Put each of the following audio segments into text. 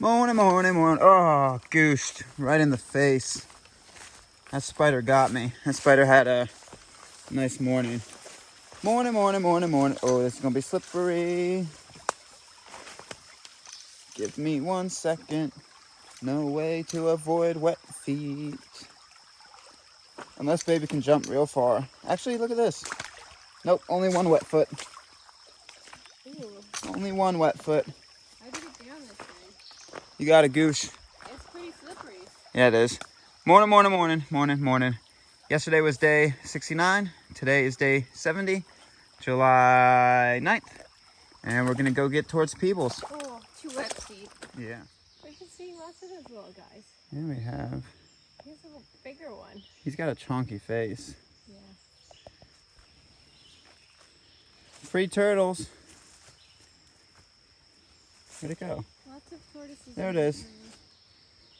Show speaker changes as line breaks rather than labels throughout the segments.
Morning, morning, morning. Oh, goosed right in the face. That spider got me. That spider had a nice morning. Morning, morning, morning, morning. Oh, this is going to be slippery. Give me 1 second. No way to avoid wet feet. Unless baby can jump real far. Actually, look at this. Nope, only one wet foot.
Ooh.
Only one wet foot.
How did it down this thing?
You got a goosh.
It's pretty slippery.
Yeah, it is. Morning, morning, morning, morning, morning. Yesterday was day 69. Today is day 70, July 9th. And we're going to go get towards Peebles.
Oh, 2 wet feet.
Yeah.
We can see lots of those little guys.
Yeah, we have.
Here's a little bigger one.
He's got a chonky face.
Yeah.
Free turtles. Where'd it go?
Lots of tortoises.
There it is.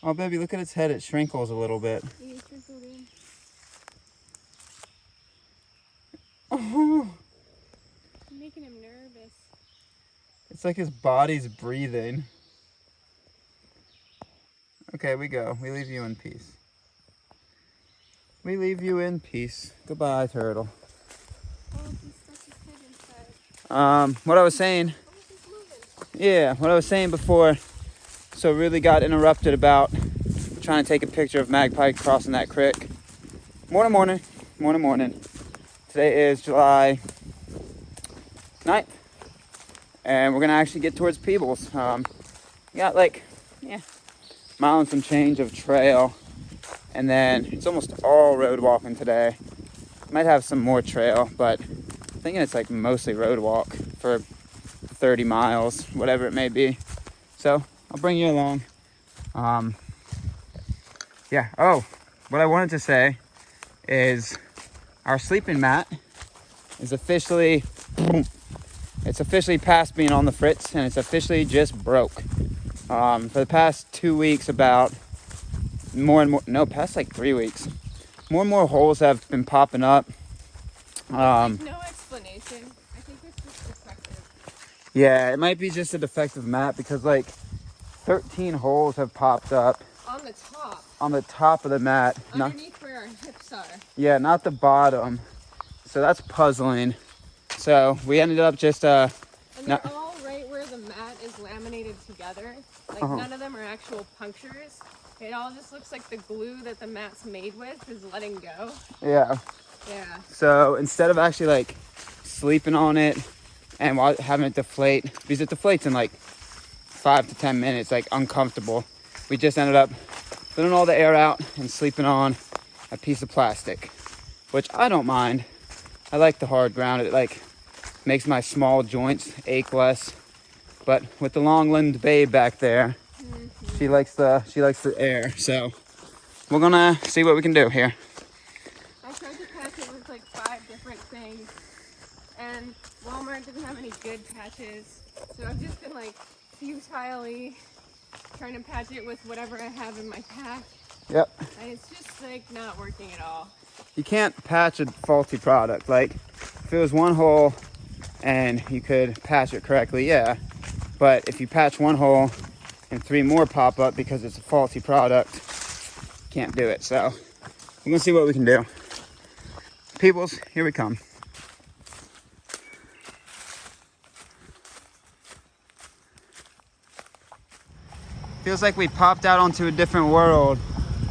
Oh, baby, look at its head. It shrinkles a little bit.
Yeah, trickled in.
Oh,
I'm making him nervous.
it's like his body's breathing. Okay, we go. We leave you in peace. We leave you in peace. Goodbye, turtle.
Oh, he stuck his head inside.
What I was saying.
Oh, he's moving.
Yeah, what I was saying before. So really got interrupted about trying to take a picture of Magpie crossing that creek. Morning, morning, morning, morning. Today is July 9th, and we're gonna actually get towards Peebles. We got like, mile and some change of trail, and then it's almost all road walking today. Might have some more trail, but I'm thinking it's like mostly road walk for 30 miles, whatever it may be. So I'll bring you along. Yeah. Oh, what I wanted to say is our sleeping mat is officially, it's officially past being on the fritz, and it's officially just broke. For the past 2 weeks, about past like 3 weeks, more and more holes have been popping up.
There's no explanation. I think it's just defective.
Yeah, it might be just a defective mat because like 13 holes have popped up.
On the top.
On the top of the mat.
Underneath where our hips are.
Yeah, not the bottom. So that's puzzling. So we ended up just
and they're all right where the mat is laminated together. Like none of them are actual punctures. It all just looks like the glue that the mat's made with is letting go.
Yeah.
Yeah.
So instead of actually like sleeping on it and while having it deflate, because it deflates in like 5 to 10 minutes, like uncomfortable, we just ended up putting all the air out and sleeping on a piece of plastic, which I don't mind. I like the hard ground. It like makes my small joints ache less. But with the long-limbed babe back there, she likes the air. So we're gonna see what we can do here.
I tried to patch it with like 5 different things, and Walmart didn't have any good patches. So I've just been like futilely trying to patch it with whatever I have in my pack.
Yep.
And it's just like not working at all.
You can't patch a faulty product. Like if it was one hole and you could patch it correctly, yeah. But if you patch one hole and 3 more pop up because it's a faulty product, can't do it. So we're gonna see what we can do. Peebles, here we come. Feels like we popped out onto a different world.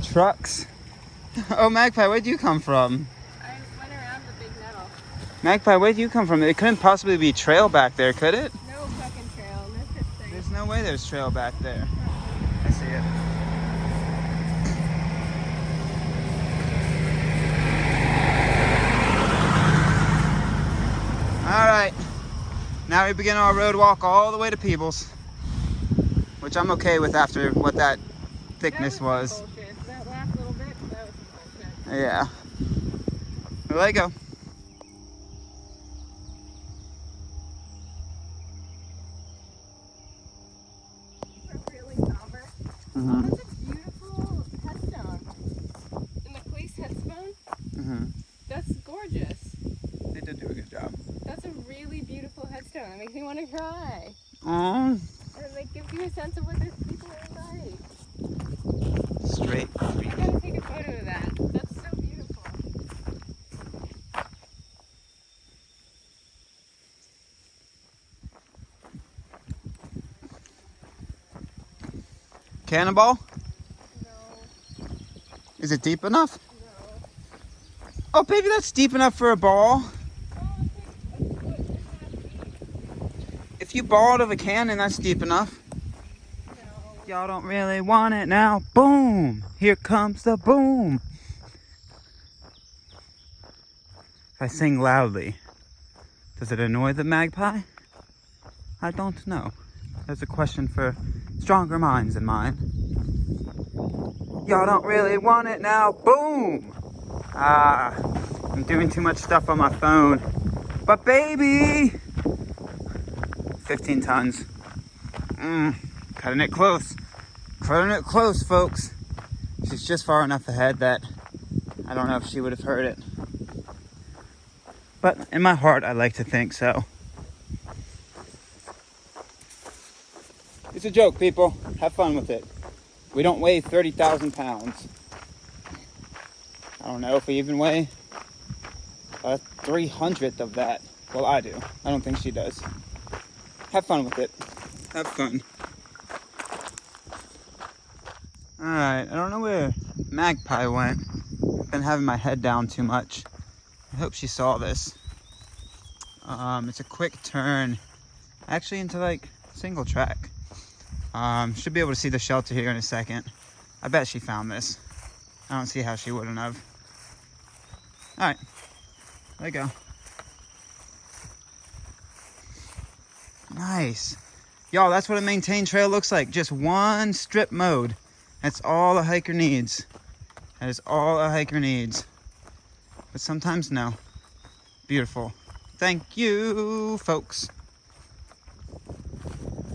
Trucks. Oh, Magpie, where'd you come from?
I just went around the big nettle.
Magpie, where'd you come from? It couldn't possibly be trail back there, could it?
No fucking trail, no such thing.
There's no way there's trail back there. I see it. All right, now we begin our road walk all the way to Peebles, which I'm okay with after what that thickness was.
Bullshit. That last little bit, that was bullshit.
Yeah. There they go.
Really somber. Oh, that's a beautiful headstone. And the police headstone? That's gorgeous.
They did do a good job.
That's a really beautiful headstone. It makes me want to cry.
Aww.
It like gives you me a sense of what these people are like.
Straight.
I gotta take a photo of that. That's so beautiful.
Cannonball?
No,
Is it deep enough?
no.
Oh, baby, that's deep enough for a ball.
Oh, it's like a foot and a half deep.
If you ball out of a cannon, that's deep enough.
No.
Y'all don't really want it now. Boom! Here comes the boom. If I sing loudly, does it annoy the magpie? I don't know. That's a question for stronger minds than mine. Y'all don't really want it now. Boom! Ah, I'm doing too much stuff on my phone. But baby! 15 tons. Cutting it close. Cutting it close, folks. She's just far enough ahead that I don't know if she would have heard it. But in my heart, I like to think so. It's a joke, people. Have fun with it. We don't weigh 30,000 pounds. I don't know if we even weigh a 300th of that. Well, I do. I don't think she does. Have fun with it. Have fun. Alright, I don't know where Magpie went. I've been having my head down too much. I hope she saw this. It's a quick turn. Actually into like single track. Should be able to see the shelter here in a second. I bet she found this. I don't see how she wouldn't have. Alright, there you go. Nice. Y'all, that's what a maintained trail looks like. Just one strip mode. That's all a hiker needs. That is all a hiker needs. But sometimes no. Beautiful. Thank you, folks.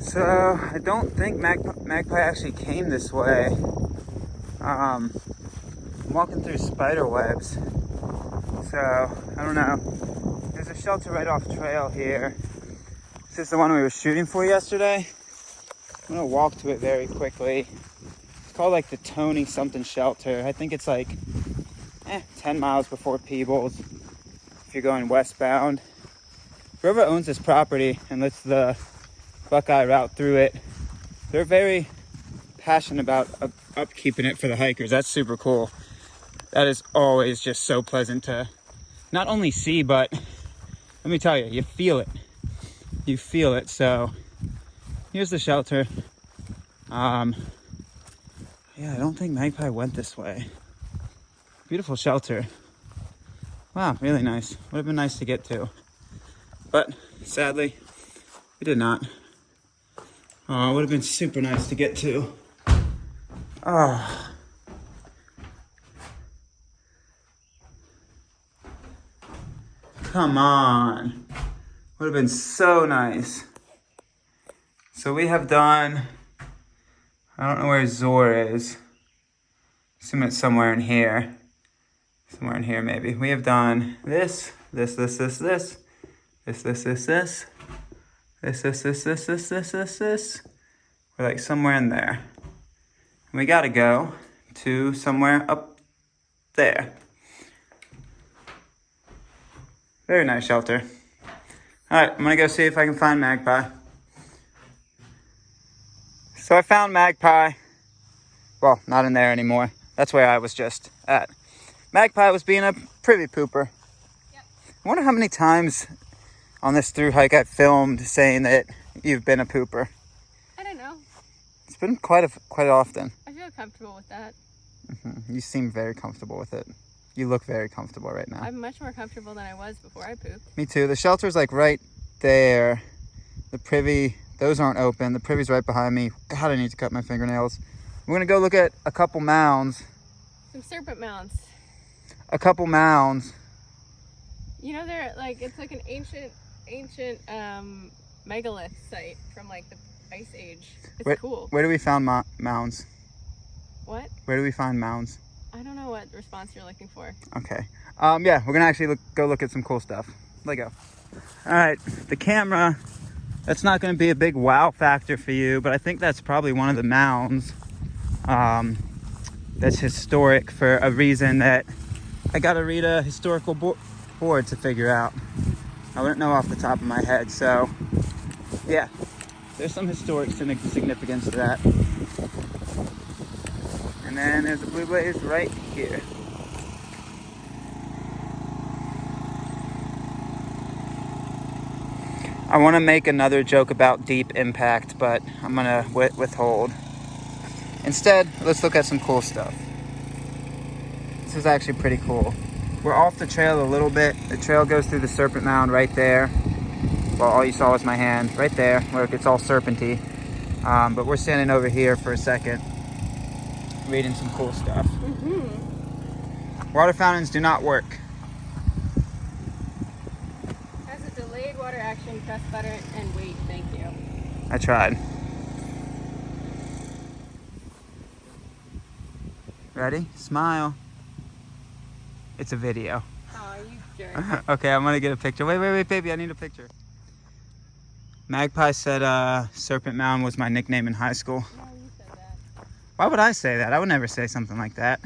So, I don't think Magpie actually came this way. I'm walking through spider webs. So, I don't know. There's a shelter right off trail here. This is the one we were shooting for yesterday. I'm gonna walk to it very quickly. It's called like the Tony something shelter. I think it's like 10 miles before Peebles if you're going westbound. Whoever owns this property and lets the Buckeye route through it, they're very passionate about upkeeping it for the hikers. That's super cool. That is always just so pleasant to not only see, but let me tell you, you feel it. You feel it. So here's the shelter. Yeah, I don't think Magpie went this way. Beautiful shelter. Wow, really nice. Would have been nice to get to. But sadly, we did not. Oh, it would have been super nice to get to. Oh. Come on. Would have been so nice. So we have done, I don't know where Zor is. Assume it's somewhere in here. Somewhere in here maybe. We have done this. We're like somewhere in there. And we gotta go to somewhere up there. Very nice shelter. Alright, I'm gonna go see if I can find Magpie. So I found Magpie. Well, not in there anymore. That's where I was just at. Magpie was being a privy pooper.
Yep.
I wonder how many times on this through hike I've filmed saying that you've been a pooper.
I don't know.
It's been quite often.
I feel comfortable with that.
You seem very comfortable with it. You look very comfortable right now.
I'm much more comfortable than I was before I pooped.
Me too. The shelter's like right there. The privy, those aren't open. The privy's right behind me. God, I need to cut my fingernails. We're gonna go look at a couple mounds.
Some serpent mounds.
A couple mounds.
You know, they're like, it's like an ancient megalith site from like the Ice Age. It's cool.
Where do we find mounds?
What?
Where do we find mounds?
I don't know what response you're looking for.
Okay. Yeah, we're gonna actually go look at some cool stuff. Let go. All right, the camera That's not going to be a big wow factor for you, but I think that's probably one of the mounds that's historic for a reason that I got to read a historical board to figure out. I wouldn't know off the top of my head. So yeah, there's some historic significance to that. And then there's a blue blaze right here. I want to make another joke about deep impact, but I'm gonna withhold. Instead, let's look at some cool stuff. This is actually pretty cool. We're off the trail a little bit. The trail goes through the serpent mound right there. Well, all you saw was my hand right there. Look, it's all serpenty. But we're standing over here for a second, reading some cool stuff. Water fountains do not work.
Has a delayed water action. Press button and wait. Thank you.
I tried. Ready? Smile. It's a video.
Oh, you jerk.
Okay, I'm gonna get a picture. Wait, baby, I need a picture. Magpie said Serpent Mound was my nickname in high school.
No, you said that.
Why would I say that? I would never say something like that.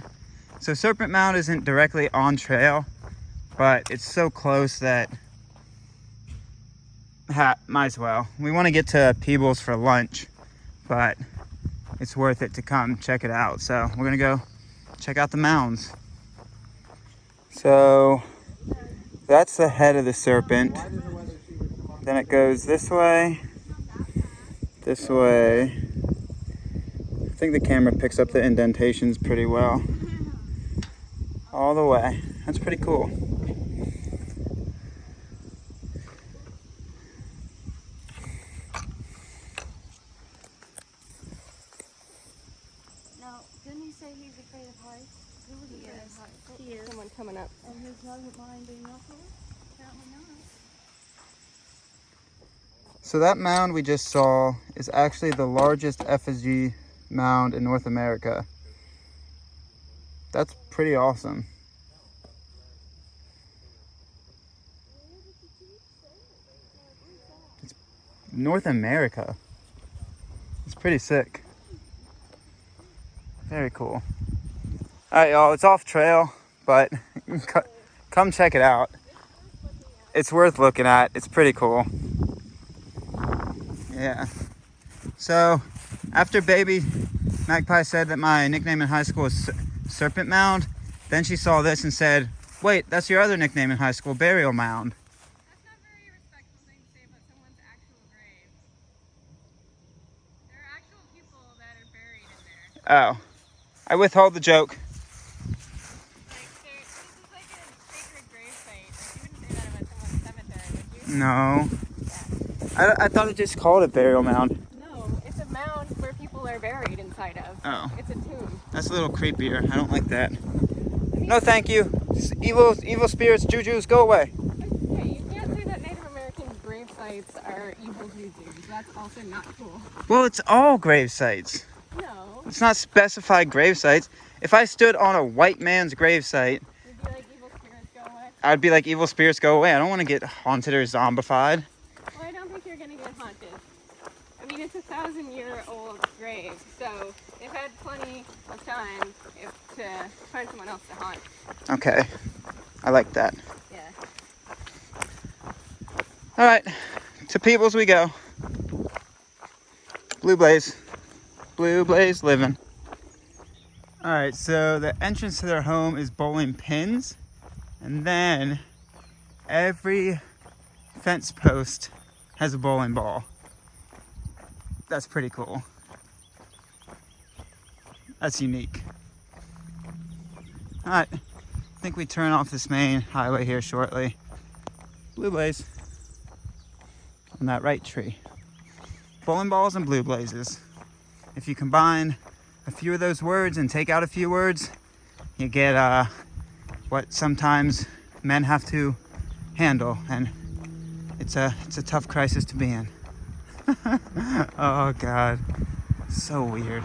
So Serpent Mound isn't directly on trail, but it's so close that might as well. We want to get to Peebles for lunch, but it's worth it to come check it out. So we're gonna go check out the mounds. So that's the head of the serpent. Then it goes this way. I think the camera picks up the indentations pretty well. All the way. That's pretty cool.
Now, didn't he say he's afraid of heights? Who was afraid of heights?
He is. Someone coming up.
And his doesn't mind being up there? Apparently not.
So that mound we just saw is actually the largest effigy mound in North America. That's pretty awesome. It's North America. It's pretty sick. Very cool. All right, y'all, it's off trail, but come check it out. It's worth looking at. It's pretty cool. Yeah. So after baby Magpie said that my nickname in high school was Serpent Mound, then she saw this and said, wait, that's your other nickname in high school, Burial Mound.
That's not a very respectful thing to say about someone's actual grave. There are actual people that are buried in there.
Oh, I withhold the joke.
This is like a sacred grave site. Like, you wouldn't say that about someone's cemetery, would you?
No.
Yeah.
I thought it just called it Burial Mound.
No, it's a mound where people are buried inside of.
Oh.
It's a tomb.
That's a little creepier. I don't like that. No, thank you. Evil spirits, jujus, go away.
Hey, you can't say that Native American grave sites are evil jujus. That's also not cool.
Well, it's all grave sites.
No.
It's not specified grave sites. If I stood on a white man's grave site,
You'd be like, evil spirits go away.
I'd be like, evil spirits, go away. I don't want to get haunted or zombified.
Well, I don't think you're gonna get haunted. I mean, it's a 1,000-year-old grave, so they've had plenty of time to find someone else to haunt.
Okay. I like that.
Yeah.
All right. To Peebles we go. Blue Blaze. Blue Blaze living. All right, so the entrance to their home is bowling pins. And then every fence post has a bowling ball. That's pretty cool. That's unique. All right, I think we turn off this main highway here shortly. Blue Blaze on that right tree. Bowling balls and blue blazes. If you combine a few of those words and take out a few words, you get what sometimes men have to handle, and it's a tough crisis to be in. Oh God, so weird.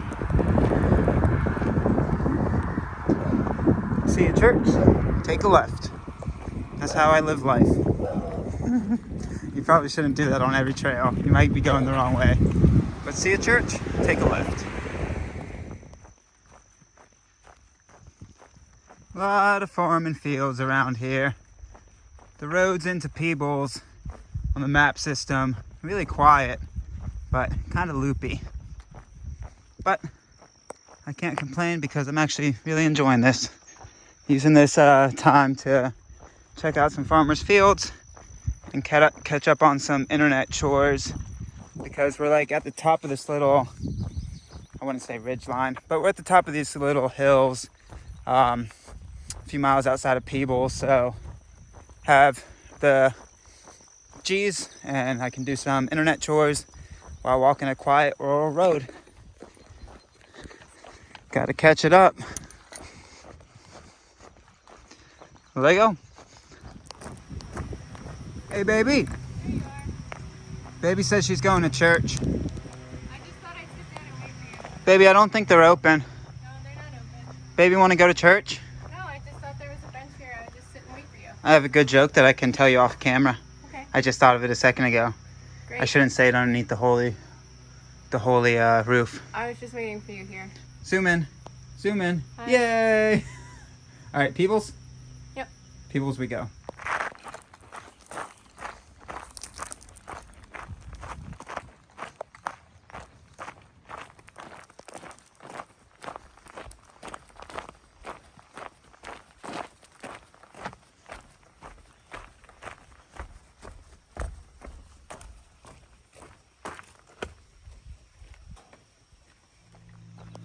See a church, take a left. That's how I live life. You probably shouldn't do that on every trail. You might be going the wrong way. But see a church? Take a left. A lot of farming fields around here. The roads into Peebles on the map system, really quiet, but kind of loopy. But I can't complain because I'm actually really enjoying this. Using this time to check out some farmers' fields and catch up on some internet chores, because we're like at the top of this little, I wouldn't say ridge line, but we're at the top of these little hills, a few miles outside of Peebles. So have the G's and I can do some internet chores while walking a quiet rural road. Gotta catch it up. There they go. Hey, baby.
There you are.
Baby says she's going to church.
I just thought I'd sit down and wait for you.
Baby, I don't think they're open.
No, they're not open.
Baby, want to go to church?
No, I just thought there was a bench here. I would just sit and wait for you.
I have a good joke that I can tell you off camera.
Okay.
I just thought of it a second ago.
Great.
I shouldn't say it underneath the holy roof.
I was just waiting for you here.
Zoom in. Zoom in.
Hi.
Yay! All right, Peebles?
Yep.
Peebles we go.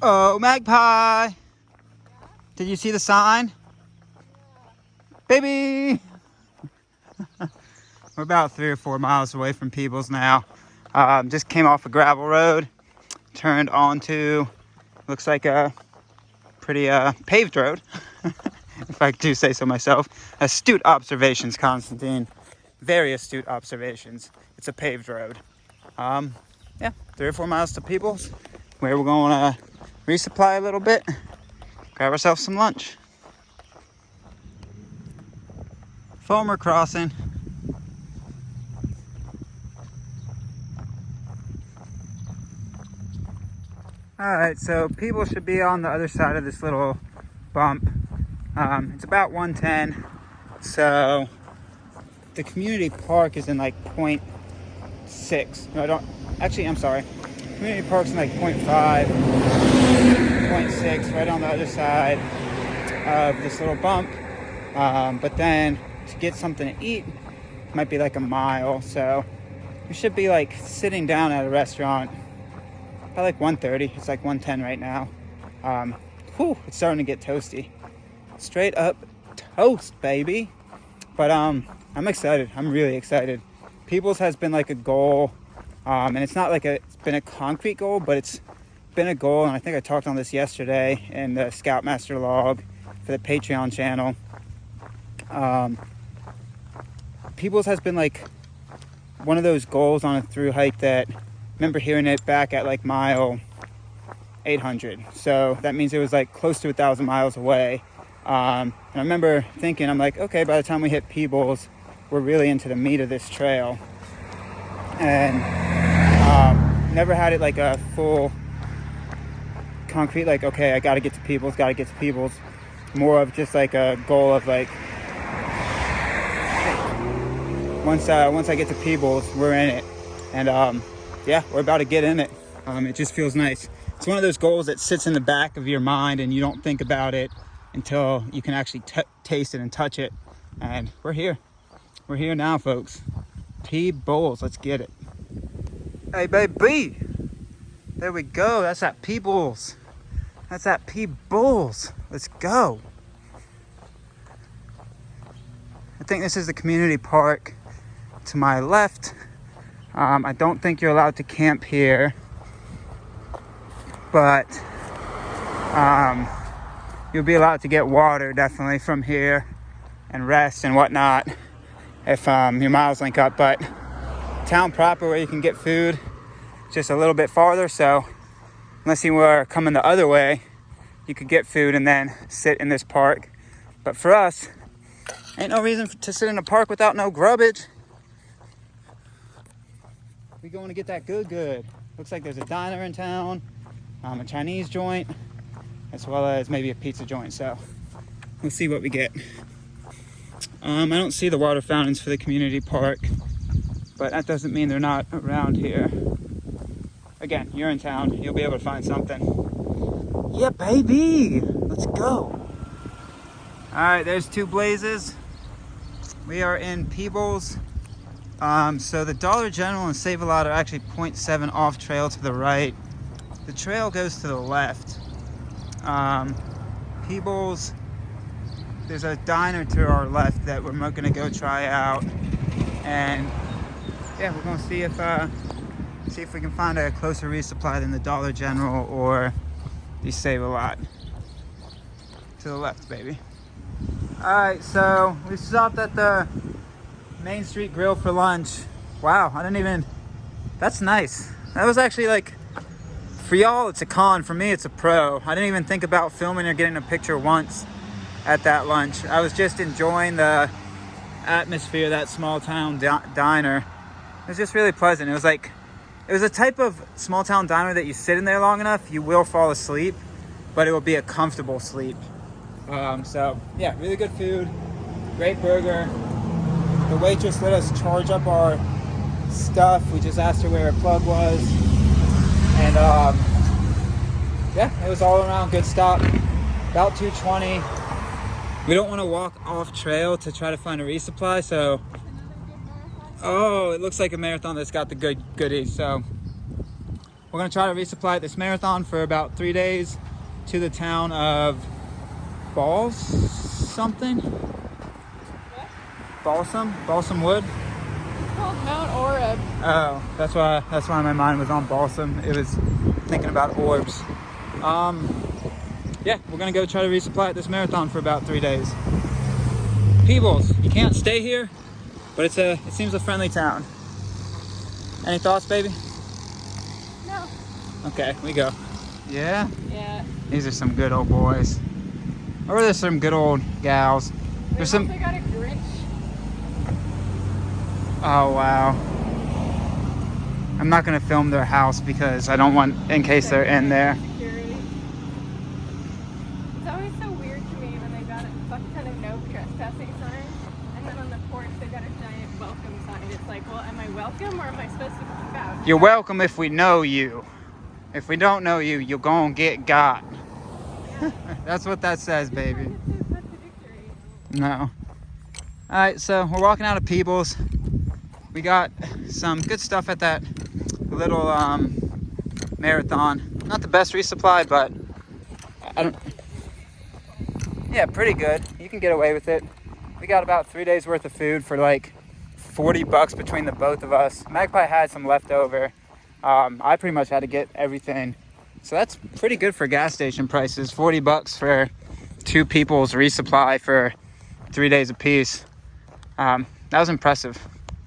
Oh, Magpie! Did you see the sign? Baby! We're about 3 or 4 miles away from Peebles now. Just came off a gravel road, turned onto, looks like a pretty paved road, if I do say so myself. Astute observations, Constantine. Very astute observations. It's a paved road. Yeah, 3 or 4 miles to Peebles, where we're going to resupply a little bit, grab ourselves some lunch. Farmer crossing. Alright, so people should be on the other side of this little bump. It's about 110. So the community park is in like 0.6. No, I'm sorry. Community park's in like 0.5, 0.6, right on the other side of this little bump. But then to get something to eat, might be like a mile. So we should be like sitting down at a restaurant by like 1:30. It's like 1:10 right now. It's starting to get toasty. Straight up toast, baby. But I'm excited. I'm really excited. Peebles has been like a goal. And it's not like it's been a concrete goal, but it's been a goal. And I think I talked on this yesterday in the Scoutmaster log for the Patreon channel. Peebles has been like one of those goals on a through hike that I remember hearing it back at like mile 800. So that means it was like close to 1,000 miles away. And I remember thinking, I'm like, okay, by the time we hit Peebles, we're really into the meat of this trail. And never had it like a full concrete, like, okay, I gotta get to Peebles, more of just like a goal of like, once I get to Peebles, we're in it. And yeah, we're about to get in it. It just feels nice. It's one of those goals that sits in the back of your mind and you don't think about it until you can actually taste it and touch it. And we're here now, folks. Peebles, let's get it. Hey, baby, there we go. That's at Peebles. Let's go. I think this is the community park to my left. I don't think you're allowed to camp here, but you'll be allowed to get water definitely from here and rest and whatnot if your miles link up. But town proper where you can get food just a little bit farther, so unless you were coming the other way, you could get food and then sit in this park. But for us, ain't no reason to sit in a park without no grubbage. we going to get that good. Looks like there's a diner in town, a Chinese joint, as well as maybe a pizza joint. So we'll see what we get. I don't see the water fountains for the community park, but that doesn't mean they're not around here. Again, you're in town, you'll be able to find something. Yeah, baby, let's go. All right, there's Two Blazes. We are in Peebles. So the Dollar General and Save a Lot are actually 0.7 off trail to the right. The trail goes to the left. Peebles, there's a diner to our left that we're gonna go try out. And yeah, we're gonna see if we can find a closer resupply than the Dollar General or the Save a Lot. To the left, baby. All right, so we stopped at the Main Street Grill for lunch. Wow, that's nice. That was actually like, for y'all it's a con, for me it's a pro. I didn't even think about filming or getting a picture once at that lunch. I was just enjoying the atmosphere of that small town diner. It was just really pleasant. It was a type of small town diner that you sit in there long enough, you will fall asleep, but it will be a comfortable sleep. So yeah, really good food, great burger. The waitress let us charge up our stuff. We just asked her where her plug was. And yeah, it was all around good stop. About 2:20. We don't want to walk off trail to try to find a resupply, so. Oh, it looks like a marathon that's got the good goodies. So we're gonna try to resupply at this marathon for about 3 days to the town of Balsam Wood.
It's called Mount Oreb.
Oh, that's why my mind was on Balsam. It was thinking about orbs. Yeah, we're gonna go try to resupply at this marathon for about 3 days. Peebles, you can't stay here, but it seems a friendly town. Any thoughts, baby?
No.
Okay, we go. Yeah?
Yeah.
These are some good old boys. Or there's some good old gals.
We've also got a Grinch.
Oh, wow. I'm not gonna film their house because I don't want, in case they're in there.
Security. It's always so weird to me when they got a fuck ton of no trespassing signs, and then on the porch they got a giant welcome sign. It's like, well, am I welcome or am I supposed to keep out?
You're welcome if we know you. If we don't know you, you're gonna get got.
Yeah.
That's what that says, baby.
It says contradictory.
No. Alright, so we're walking out of Peebles. We got some good stuff at that little marathon. Not the best resupply, but yeah, pretty good. You can get away with it. We got about 3 days worth of food for like $40 between the both of us. Magpie had some leftover. I pretty much had to get everything. So that's pretty good for gas station prices. $40 for 2 people's resupply for 3 days apiece. That was impressive.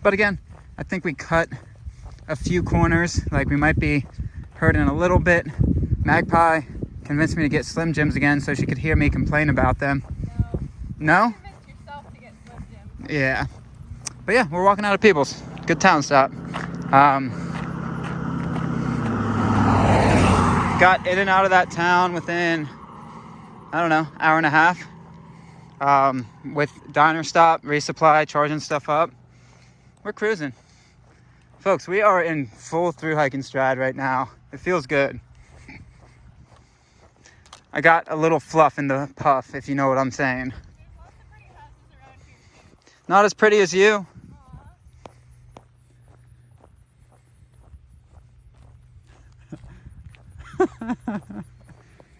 But again, I think we cut a few corners. Like we might be hurting a little bit. Magpie convinced me to get Slim Jims again so she could hear me complain about them. No?
You convinced yourself to get Slim Jim.
Yeah. But yeah, we're walking out of Peebles. Good town stop. Got in and out of that town within, I don't know, hour and a half. With diner stop, resupply, charging stuff up. We're cruising. Folks, we are in full through hiking stride right now. It feels good. I got a little fluff in the puff, if you know what I'm saying.
There's lots of pretty houses around here.
Not as pretty as you.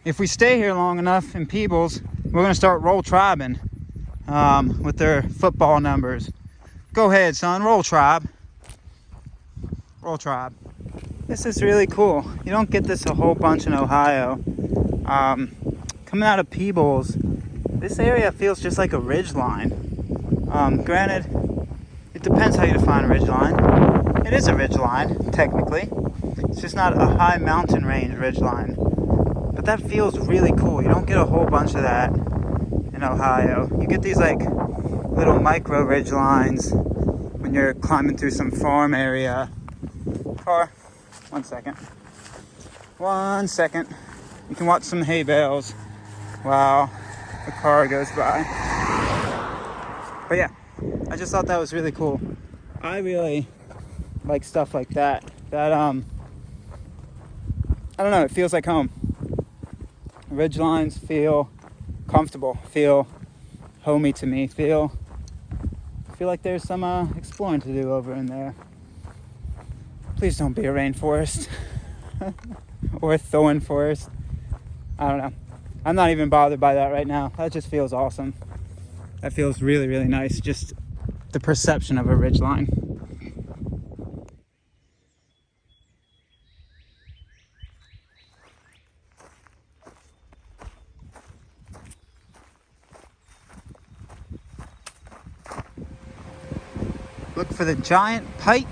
If we stay here long enough in Peebles, we're gonna start roll Tribin with their football numbers. Go ahead, son, roll Tribe. Roll Tribe. This is really cool. You don't get this a whole bunch in Ohio. Coming out of Peebles, this area feels just like a ridge line. Granted, it depends how you define a ridge line. It is a ridge line, technically. It's just not a high mountain range ridge line. But that feels really cool. You don't get a whole bunch of that in Ohio. You get these like little micro ridge lines when you're climbing through some farm area. car. 1 second. 1 second. You can watch some hay bales while the car goes by. But yeah, I just thought that was really cool. I really like stuff like that. That I don't know, it feels like home. Ridge lines feel comfortable, feel homey to me, feel like there's some exploring to do over in there. Please don't be a rainforest or a thorn forest. I don't know. I'm not even bothered by that right now. That just feels awesome. That feels really, really nice. Just the perception of a ridge line. Look for the giant pipe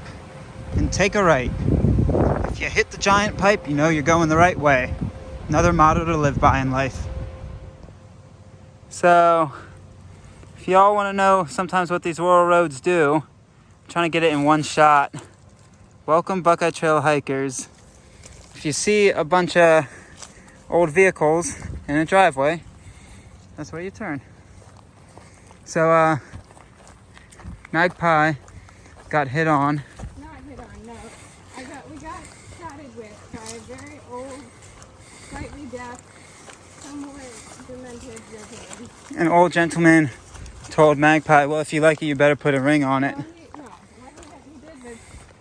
and take a right. If you hit the giant pipe, you know you're going the right way. Another motto to live by in life. So, if y'all want to know sometimes what these rural roads do, I'm trying to get it in one shot. Welcome Buckeye Trail hikers. If you see a bunch of old vehicles in a driveway, that's where you turn. So, Magpie got hit on.
Not hit on, no. We got chatted with by a very old, slightly deaf, somewhat demented gentleman.
An old gentleman told Magpie, well, if you like it, you better put a ring on it.
What he did was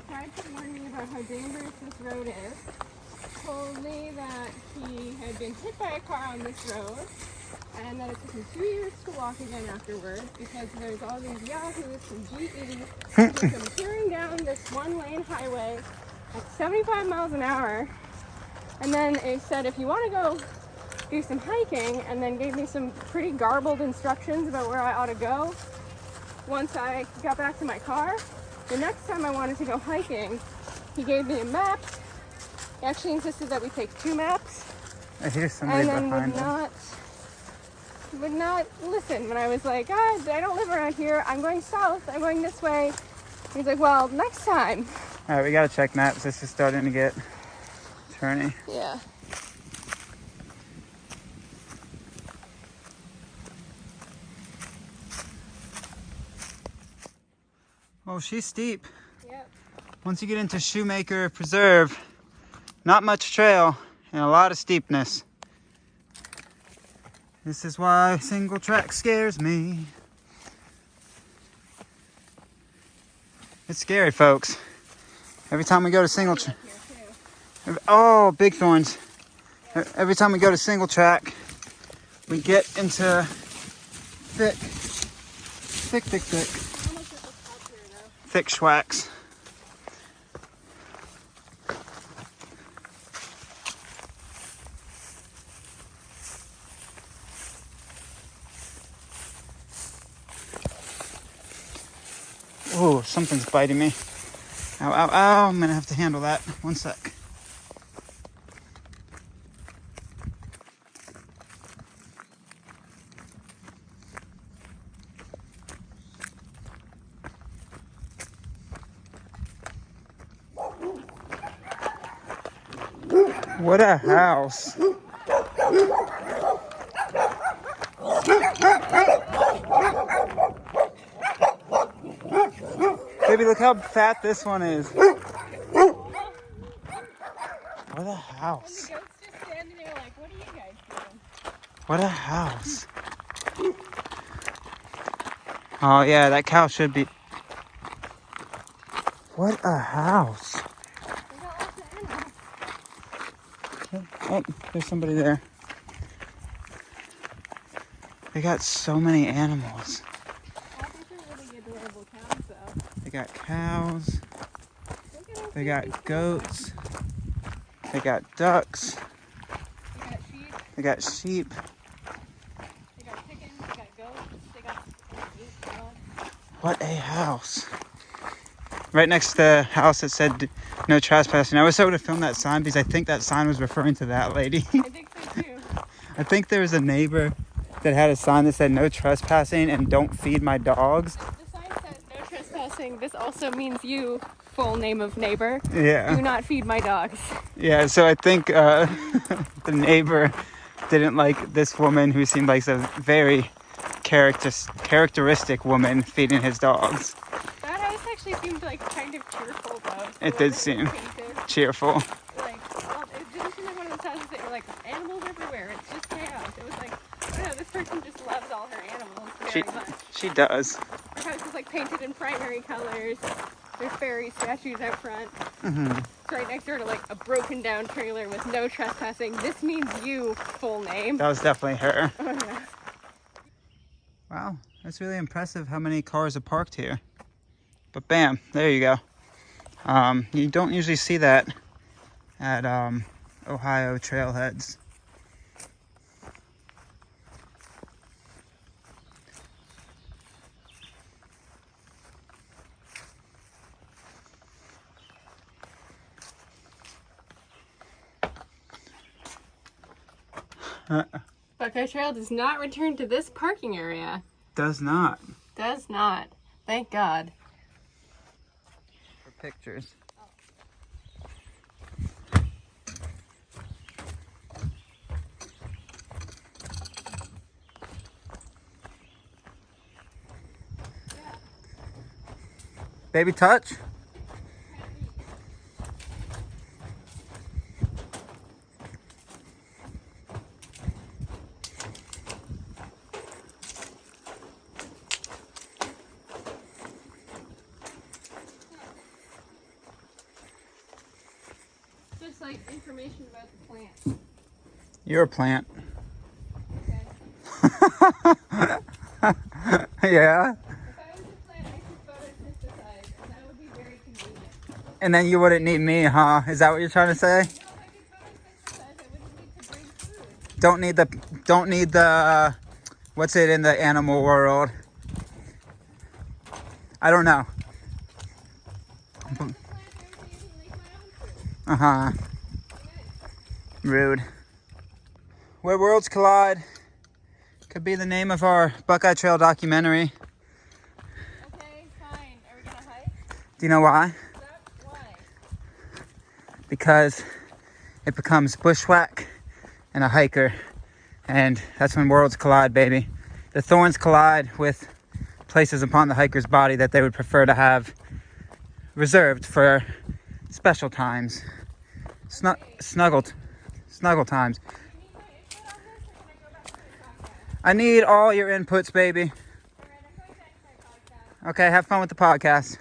tried to warn me about how dangerous this road is. Told me that he had been hit by a car on this road and that it took him 2 years to walk again afterwards because there's all these yahoos from GE who come tearing down this one-lane highway at 75 miles an hour. And then it said, if you want to go do some hiking, and then gave me some pretty garbled instructions about where I ought to go. Once I got back to my car, the next time I wanted to go hiking, he gave me a map. He actually insisted that we take 2 maps.
I hear somebody
and then
behind
would not listen when I was like, I don't live around here. I'm going south. I'm going this way. He's like, well, next time.
All right, we gotta check maps. This is starting to get turny.
Yeah.
Oh, she's steep.
Yep.
Once you get into Shoemaker Preserve, not much trail and a lot of steepness. This is why single track scares me. It's scary, folks. Every time we go to single track. Oh, big thorns. Every time we go to single track, we get into thick schwacks. Oh, something's biting me. Ow, ow, ow. I'm gonna have to handle that. 1 sec. What a house. Baby, look how fat this one is. What a house.
The goat's just standing there like, what are you guys doing?
What a house. Oh yeah, that cow should be. What a house. Oh, there's somebody there. They got so many animals.
I think they're really adorable cows, though.
They got cows. They got goats. They got ducks.
They got sheep.
They got sheep.
They got chickens. They got goats. They got 8 dogs.
What a house. Right next to the house it said no trespassing. I wish I would have filmed that sign because I think that sign was referring to that lady.
I think so too.
I think there was a neighbor that had a sign that said no trespassing and don't feed my dogs.
The sign says no trespassing. This also means you. full name of neighbor.
Yeah.
Do not feed my dogs.
Yeah, so I think the neighbor didn't like this woman who seemed like a very characteristic woman feeding his dogs.
That house actually seemed like kind of cheerful though.
It did seem cheerful.
Like, well, it didn't seem like one of those houses that were like animals everywhere. It's just chaos. It was like, I don't know, this person just loves all her animals very much.
She does.
Her house is like painted in primary colors. There's fairy statues out front.
Mm-hmm.
It's right next door to like a broken down trailer with no trespassing. This means you, full name.
That was definitely her.
Oh yeah.
Wow, that's really impressive how many cars are parked here. But bam, there you go. You don't usually see that at Ohio trailheads.
Buckeye Trail does not return to this parking area.
Does not.
Does not. Thank God.
For pictures. Baby touch?
Just like information about the plant.
You're a plant.
Okay.
Yeah.
If I was a plant, I could photosynthesize, and that would be very convenient.
And then you wouldn't need me, huh? Is that what you're trying to say?
No, if I could photosynthesize, I wouldn't need to bring food.
Don't need the what's it in the animal world? I don't know.
If I was a plant, I would be able to make my own food.
Uh-huh.
Okay.
Rude. Where Worlds Collide could be the name of our Buckeye Trail documentary.
Okay, fine. Are we gonna hike?
Do you know why?
Why?
Because it becomes bushwhack and a hiker. And that's when worlds collide, baby. The thorns collide with places upon the hiker's body that they would prefer to have reserved for special times. Snuggle times. I need all your inputs, baby. Okay, have fun with the podcast.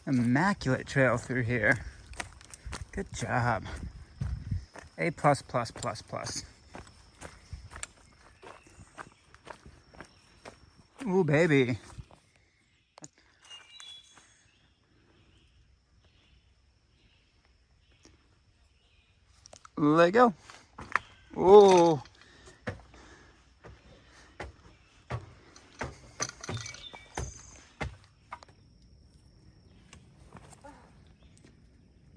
Immaculate trail through here. Good job. A+++++. Ooh, baby. Let go. Ooh.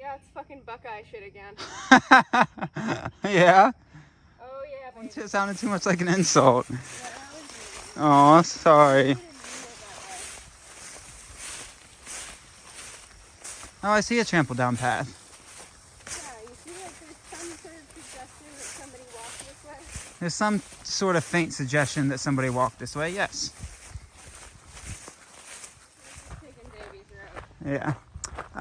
Yeah, it's fucking Buckeye shit again.
Yeah?
Oh yeah, baby.
It sounded too much like an insult.
Yeah, that was me.
Oh, sorry.
I didn't mean it
Oh, I see a trample down path.
that way. Yeah, you see like there's some sort of suggestion that somebody walked this way?
There's some sort of faint suggestion that somebody walked this way, yes.
We're just taking Davy's road.
Yeah.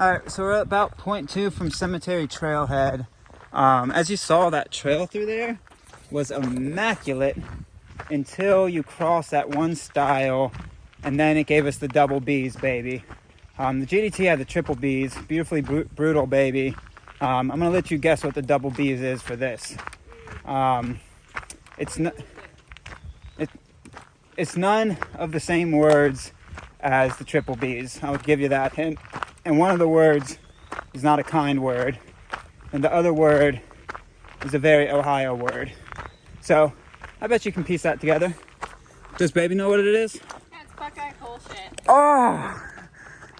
Alright, so we're at about 0.2 from Cemetery Trailhead. As you saw, that trail through there was immaculate until you cross that one stile, and then it gave us the double B's, baby. The GDT had the triple B's, beautifully brutal, baby. I'm gonna let you guess what the double B's is for this. It's none of the same words as the triple B's. I'll give you that hint. And one of the words is not a kind word, and the other word is a very Ohio word. So I bet you can piece that together. Does baby know what it is?
Yeah, it's Buckeye bullshit.
Oh,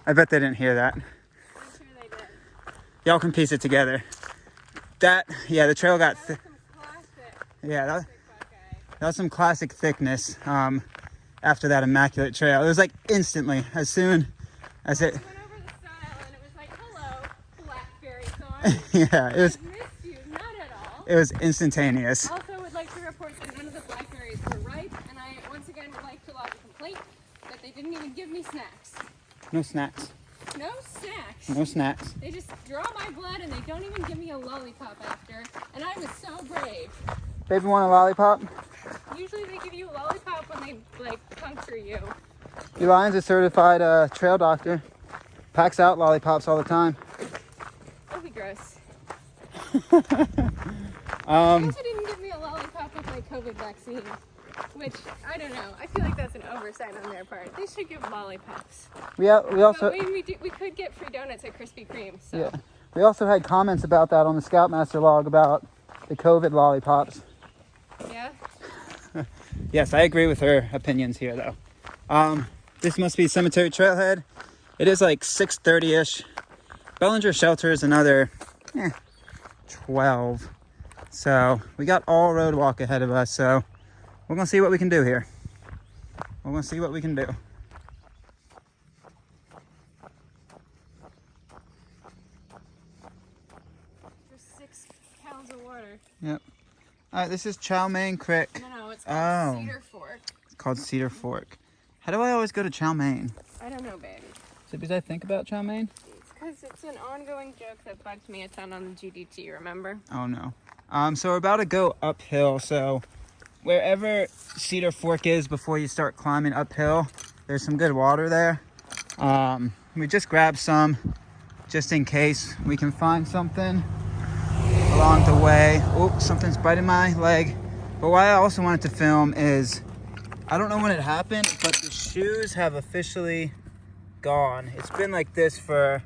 I bet they didn't hear that.
I'm sure they did.
Y'all can piece it together. That, yeah, the trail got
That was some classic
yeah,
Buckeye.
that was some classic thickness after that immaculate trail. It was like instantly, as soon as it,
We went over the stile and it was like, hello, blackberry thorn.
yeah,
I missed you, not at all.
it was instantaneous.
Also, would like to report that none of the blackberries were ripe, and I once again would like to lodge a complaint that they didn't even give me snacks.
No snacks.
No snacks.
No snacks.
They just draw my blood and they don't even give me a lollipop after, and I was so brave.
Baby want a lollipop?
Usually they give you a lollipop when they like puncture you.
Elion's a certified trail doctor. Packs out lollipops all the time.
That'd be gross. They
Um,
also didn't give me a lollipop with my COVID vaccine, which I don't know. I feel like that's an oversight on their part. They should give lollipops.
we also
But we could get free donuts at Krispy Kreme. So.
yeah, we also had comments about that on the Scoutmaster log about the COVID lollipops.
Yeah.
Yes, I agree with her opinions here though. This must be Cemetery Trailhead. It is like 6:30ish. Bellinger Shelter is another 12. So we got all road walk ahead of us. So we're gonna see what we can do here. We're gonna see what we can do.
For 6 pounds of water.
Yep. All right, this is Chow Mein Creek.
No, it's called
Oh.
Cedar Fork.
It's called Cedar Fork. How do I always go to Chow Mein?
I don't know, baby.
Is it because I think about Chow Mein?
It's because it's an ongoing joke that bugged me a ton on the GDT, remember?
Oh no. So we're about to go uphill. So wherever Cedar Fork is before you start climbing uphill, there's some good water there. We just grabbed some just in case we can find something along the way. Oh, something's biting my leg. But what I also wanted to film is, I don't know when it happened, but the shoes have officially gone. It's been like this for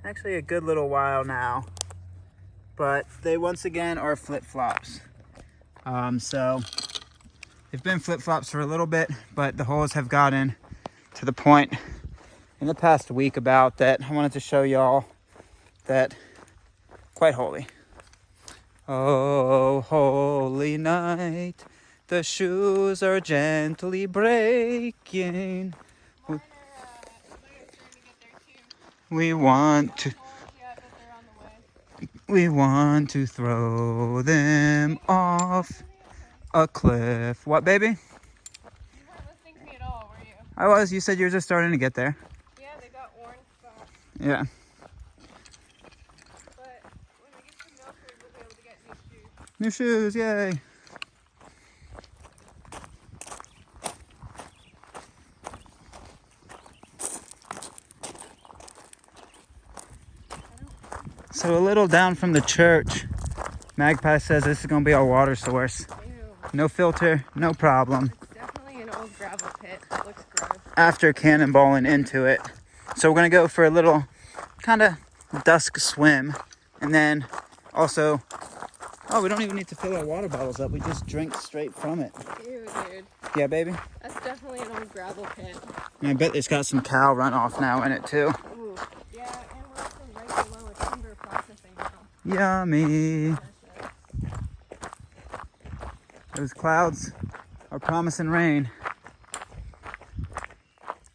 actually a good little while now. But they once again are flip-flops. So they've been flip-flops for a little bit, but the holes have gotten to the point in the past week about that I wanted to show y'all that quite holy. Oh, holy night, the shoes are gently breaking.
Mine are trying to get there too.
We want to.
Yeah, but they're on the way.
We want to throw them off a cliff. What, baby?
You weren't listening to me at all, were you?
I was. You said you were just starting to get there.
Yeah, they got worn spots.
Yeah.
But when we get to Milford, we'll be able to get new shoes.
New shoes, yay. So a little down from the church, Magpie says this is going to be our water source.
Ew.
No filter, no problem.
It's definitely an old gravel pit. It looks gross.
After cannonballing into it. So we're going to go for a little kind of dusk swim. And then also, oh, we don't even need to fill our water bottles up. We just drink straight from it.
Ew, dude.
Yeah, baby?
That's definitely an old gravel pit.
And I bet it's got some cow runoff now in it too.
Ooh. Yeah, and we're also right below a timber processing mill.
Yummy. Those clouds are promising rain.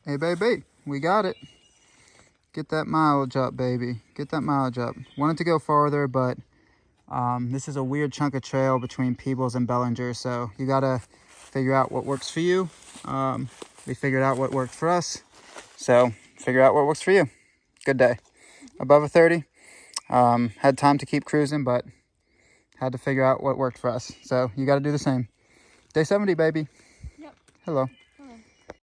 Hey, baby, we got it. Get that mileage up, baby. Get that mileage up. Wanted to go farther, but this is a weird chunk of trail between Peebles and Bellinger, so you gotta figure out what works for you. We figured out what worked for us, so figure out what works for you. Good day. Above a 30. Had time to keep cruising, but had to figure out what worked for us. So you got to do the same. Day 70, baby.
Yep.
Hello.